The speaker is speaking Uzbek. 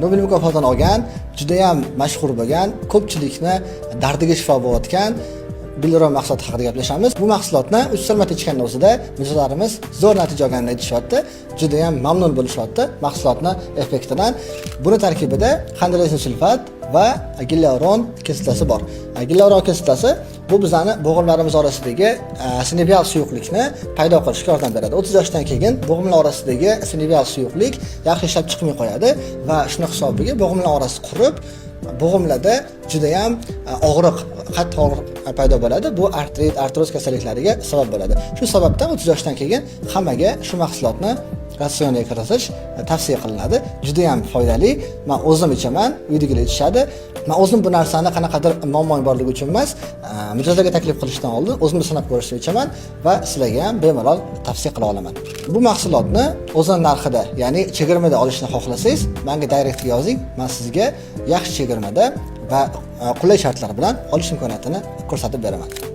Nobel mukofotini olgan, juda ham mashhur bo'lgan, ko'pchilikni dardiga shifo bo'layotgan Bilron mahsuloti haqida gaplashamiz. Bu mahsulotni 3 marta ichganning o'zida mijozlarimiz zo'r natija olganini aytishyapti. Juda ham mamnun bo'lishyapti mahsulotni effektidan. Buni tarkibida xandirosin sulfat va gilyaluron kislotasi bor. Gilyaluron kislotasi bu bizani bo'g'imlarimiz orasidagi sinovial suyuqlikni paydo qilishga yordam beradi. 30 yoshdan keyin bo'g'imlar orasidagi sinovial suyuqlik yaxshi ishlab chiqmay qo'yadi va shuni hisobiga bo'g'imlar orasi qurib, bo'g'imlarda juda ham og'riq, qattiq og'riq paydo bo'ladi. Bu artrit, artroz kasalliklariga sabab bo'ladi. Shu sababdan 30 yoshdan keyin hammaga shu mahsulotni ratsionga kiritish tavsiya qilinadi. Juda ham foydali. Men o'zim ichaman, uydagilar ichishadi. Men o'zim bu narsani qanaqadir muammo borligi uchun emas, mijozlarga taklif qilishdan oldin o'zimni sinab ko'rishni ichaman va sizlarga ham bemalol tavsiya qila olaman. Bu mahsulotni o'zini narxida, ya'ni chegirmada olishni xohlasangiz, menga direktga yozing. Men sizga yaxshi chegirmada va qulay shartlar bilan olish imkoniyatini ko'rsatib beraman.